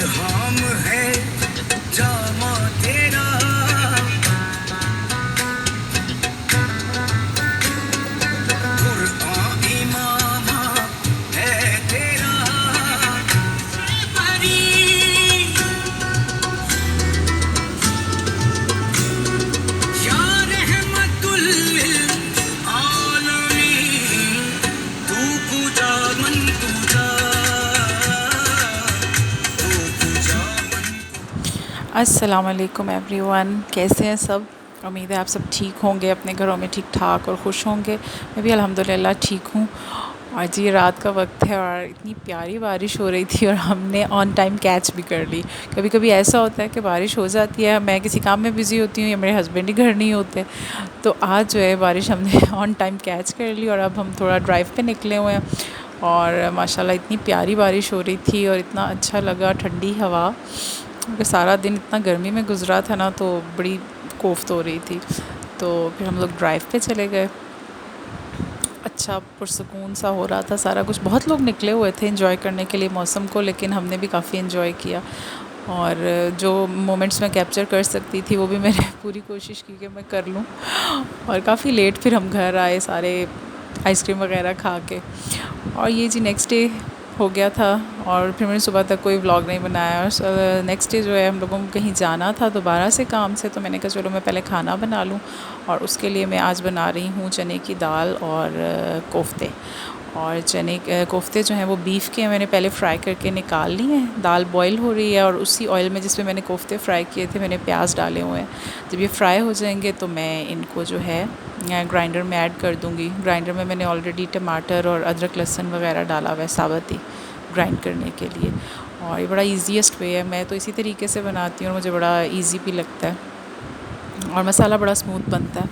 इल्हाम है जामा तेरा, कुर्आन इमामा है तेरा, परी या रहमतुल लिल आलमीन, तू पूजा मन पूजा, तू पूजा मन। अस्सलाम वालेकुम एवरीवन, कैसे हैं सब। उम्मीद है आप सब ठीक होंगे, अपने घरों में ठीक ठाक और खुश होंगे। मैं भी अल्हम्दुलिल्लाह ठीक हूँ। आज ये रात का वक्त है और इतनी प्यारी बारिश हो रही थी और हमने ऑन टाइम कैच भी कर ली। कभी कभी ऐसा होता है कि बारिश हो जाती है, मैं किसी काम में बिज़ी होती हूँ या मेरे हस्बैंड ही घर नहीं होते, तो आज जो है बारिश हमने ऑन टाइम कैच कर ली और अब हम थोड़ा ड्राइव पे निकले हुए हैं। और माशाल्लाह इतनी प्यारी बारिश हो रही थी और इतना अच्छा लगा, ठंडी हवा, क्योंकि सारा दिन इतना गर्मी में गुजरा था ना, तो बड़ी कोफ्त हो रही थी। तो फिर हम लोग ड्राइव पे चले गए। अच्छा पुरसकून सा हो रहा था सारा कुछ। बहुत लोग निकले हुए थे एंजॉय करने के लिए मौसम को, लेकिन हमने भी काफ़ी एंजॉय किया और जो मोमेंट्स मैं कैप्चर कर सकती थी वो भी मैंने पूरी कोशिश की कि मैं कर लूँ। और काफ़ी लेट फिर हम घर आए सारे, आइसक्रीम वगैरह खा के। और ये जी नेक्स्ट डे हो गया था और फिर मैंने सुबह तक कोई व्लॉग नहीं बनाया। और नेक्स्ट डे जो है हम लोगों को कहीं जाना था दोबारा से काम से, तो मैंने कहा चलो मैं पहले खाना बना लूँ। और उसके लिए मैं आज बना रही हूँ चने की दाल और कोफ्ते। और चने कोफ्ते जो हैं वो बीफ़ के मैंने पहले फ्राई करके निकाल लिए हैं। दाल बॉईल हो रही है और उसी ऑयल में जिसमें मैंने कोफ्ते फ्राई किए थे मैंने प्याज डाले हुए हैं। जब ये फ्राई हो जाएंगे तो मैं इनको जो है ग्राइंडर में ऐड कर दूँगी। ग्राइंडर में मैंने ऑलरेडी टमाटर और अदरक लहसुन वगैरह डाला हुआ है साबुत ही ग्राइंड करने के लिए। और ये बड़ा ईजीएस्ट वे है, मैं तो इसी तरीके से बनाती हूँ और मुझे बड़ा ईजी भी लगता है और मसाला बड़ा स्मूथ बनता है।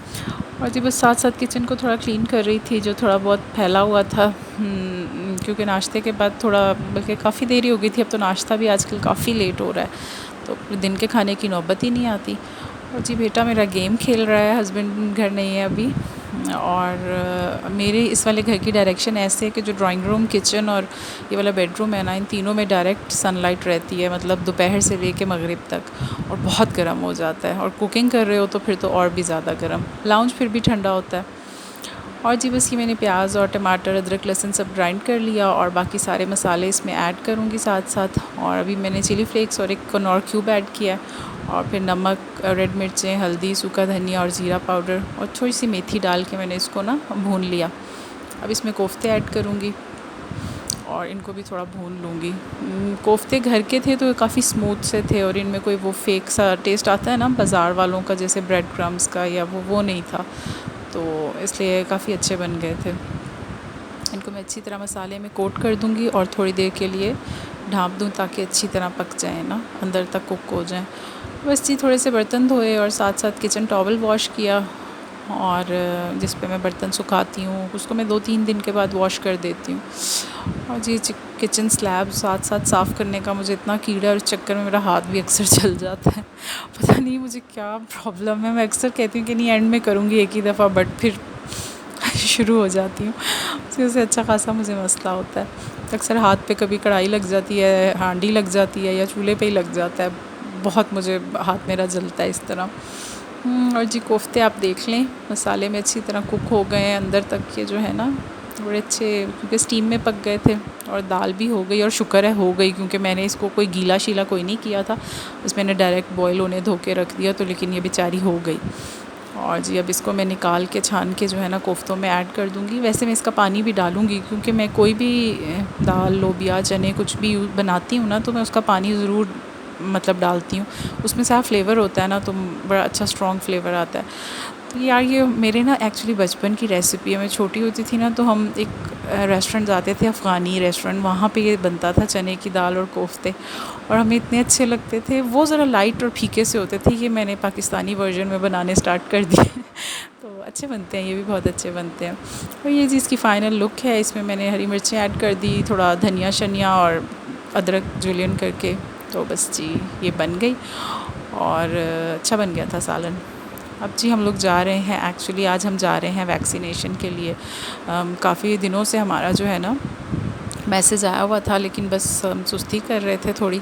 और जी बस साथ साथ किचन को थोड़ा क्लीन कर रही थी, जो थोड़ा बहुत फैला हुआ था। क्योंकि नाश्ते के बाद थोड़ा, बल्कि काफ़ी देरी हो गई थी। अब तो नाश्ता भी आजकल काफ़ी लेट हो रहा है, तो दिन के खाने की नौबत ही नहीं आती। और जी बेटा मेरा गेम खेल रहा है, हस्बैंड घर नहीं है अभी। और मेरे इस वाले घर की डायरेक्शन ऐसे है कि जो ड्राइंग रूम, किचन और ये वाला बेडरूम है ना, इन तीनों में डायरेक्ट सनलाइट रहती है, मतलब दोपहर से लेके मगरिब तक। और बहुत गर्म हो जाता है, और कुकिंग कर रहे हो तो फिर तो और भी ज़्यादा गर्म। लाउंज फिर भी ठंडा होता है। और जी बस ये मैंने प्याज और टमाटर, अदरक, लहसुन सब ग्राइंड कर लिया और बाकी सारे मसाले इसमें ऐड करूँगी साथ साथ। और अभी मैंने चिली फ्लेक्स और एक कनौर क्यूब ऐड किया है, और फिर नमक, रेड मिर्चें, हल्दी, सूखा धनिया और ज़ीरा पाउडर और थोड़ी सी मेथी डाल के मैंने इसको ना भून लिया। अब इसमें कोफ्ते ऐड करूँगी और इनको भी थोड़ा भून लूँगी। कोफ्ते घर के थे तो काफ़ी स्मूथ से थे और इनमें कोई वो फेक सा टेस्ट आता है ना बाज़ार वालों का, जैसे ब्रेड क्रम्स का, या वो नहीं था, तो इसलिए काफ़ी अच्छे बन गए थे। इनको मैं अच्छी तरह मसाले में कोट कर दूँगी और थोड़ी देर के लिए ढाँप दूँ ताकि अच्छी तरह पक जाए ना, अंदर तक कुक हो जाए। बस जी थोड़े से बर्तन धोए और साथ साथ किचन टॉवल वॉश किया, और जिस पे मैं बर्तन सुखाती हूँ उसको मैं 2-3 दिन के बाद वॉश कर देती हूँ। और जी किचन स्लैब साथ साथ साफ़ करने का मुझे इतना कीड़ा, और चक्कर में मेरा हाथ भी अक्सर चल जाता है। पता नहीं मुझे क्या प्रॉब्लम है, मैं अक्सर कहती हूँ कि नहीं एंड में करूँगी एक ही दफ़ा, बट फिर शुरू हो जाती हूँ। उसकी वजह से अच्छा खासा मुझे मसला होता है। अक्सर हाथ पे कभी कढ़ाई लग जाती है, हांडी लग जाती है, या चूल्हे पे ही लग जाता है। बहुत मुझे हाथ मेरा जलता है इस तरह। और जी कोफ्ते आप देख लें मसाले में अच्छी तरह कुक हो गए हैं अंदर तक के, जो है ना बड़े अच्छे, क्योंकि स्टीम में पक गए थे। और दाल भी हो गई, और शुक्र है हो गई, क्योंकि मैंने इसको कोई गीला शीला कोई नहीं किया था, बस मैंने डायरेक्ट बॉयल होने धो के रख दिया, तो लेकिन ये बेचारी हो गई। और जी अब इसको मैं निकाल के छान के जो है ना कोफ्तों में ऐड कर दूँगी। वैसे मैं इसका पानी भी डालूँगी, क्योंकि मैं कोई भी दाल, लोबिया, चने कुछ भी बनाती हूँ ना, तो मैं उसका पानी ज़रूर मतलब डालती हूँ। उसमें से फ्लेवर होता है ना, तो बड़ा अच्छा स्ट्रॉन्ग फ्लेवर आता है। तो यार ये मेरे ना एक्चुअली बचपन की रेसिपी है। मैं छोटी होती थी ना, तो हम एक रेस्टोरेंट जाते थे, अफ़गानी रेस्टोरेंट, वहाँ पे ये बनता था चने की दाल और कोफ्ते, और हमें इतने अच्छे लगते थे। वो ज़रा लाइट और फीके से होते थे, ये मैंने पाकिस्तानी वर्जन में बनाने स्टार्ट कर दिए। तो अच्छे बनते हैं, ये भी बहुत अच्छे बनते हैं। और ये जी इसकी फ़ाइनल लुक है। इसमें मैंने हरी मिर्चें ऐड कर दी, थोड़ा धनिया शनिया और अदरक जुलियन करके, तो बस जी ये बन गई और अच्छा बन गया था सालन। अब जी हम लोग जा रहे हैं, एक्चुअली आज हम जा रहे हैं वैक्सीनेशन के लिए। काफ़ी दिनों से हमारा जो है ना मैसेज आया हुआ था, लेकिन बस हम सुस्ती कर रहे थे थोड़ी,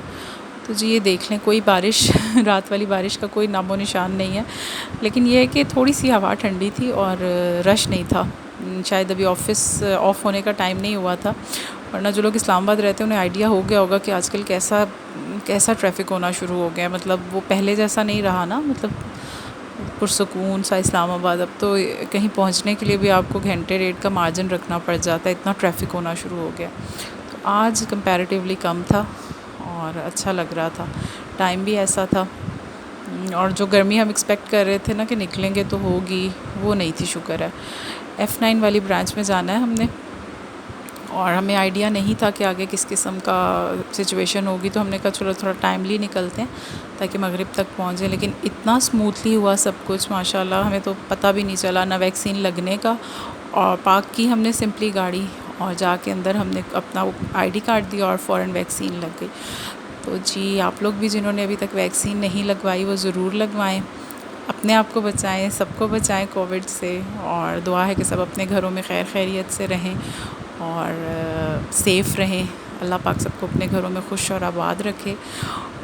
तो जी ये देख लें, कोई बारिश रात वाली बारिश का कोई नामो निशान नहीं है। लेकिन ये है कि थोड़ी सी हवा ठंडी थी और रश नहीं था। शायद अभी ऑफ़िस ऑफ होने का टाइम नहीं हुआ था, वरना जो लोग इस्लामाबाद रहते हैं उन्हें आइडिया हो गया होगा कि आजकल कैसा कैसा ट्रैफ़िक होना शुरू हो गया है। मतलब वो पहले जैसा नहीं रहा ना, मतलब पुरसकून सा इस्लामाबाद। अब तो कहीं पहुंचने के लिए भी आपको घंटे डेढ़ का मार्जिन रखना पड़ जाता है, इतना ट्रैफ़िक होना शुरू हो गया। तो आज कंपैरेटिवली कम था और अच्छा लग रहा था, टाइम भी ऐसा था। और जो गर्मी हम एक्सपेक्ट कर रहे थे ना कि निकलेंगे तो होगी, वो नहीं थी, शुक्र है। F9 वाली ब्रांच में जाना है हमने, और हमें आइडिया नहीं था कि आगे किस किस्म का सिचुएशन होगी, तो हमने कहा चलो थोड़ा टाइमली निकलते हैं ताकि मगरिब तक पहुँचें। लेकिन इतना स्मूथली हुआ सब कुछ माशाल्लाह, हमें तो पता भी नहीं चला ना वैक्सीन लगने का। और पार्क की हमने सिंपली गाड़ी, और जाके अंदर हमने अपना आईडी कार्ड दिया और फ़ौरन वैक्सीन लग गई। तो जी आप लोग भी जिन्होंने अभी तक वैक्सीन नहीं लगवाई वो ज़रूर लगवाएं, अपने आप को बचाएं, सबको बचाएं कोविड से। और दुआ है कि सब अपने घरों में खैर खैरियत से रहें और सेफ़ रहें। अल्लाह पाक सबको अपने घरों में खुश और आबाद रखे।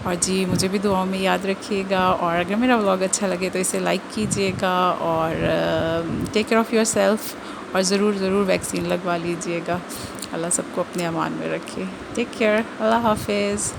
और जी मुझे भी दुआओं में याद रखिएगा, और अगर मेरा व्लॉग अच्छा लगे तो इसे लाइक कीजिएगा, और टेक केयर ऑफ़ योरसेल्फ, और ज़रूर वैक्सीन लगवा लीजिएगा। अल्लाह सबको अपने अमान में रखे। टेक केयर, अल्लाह हाफ़िज़।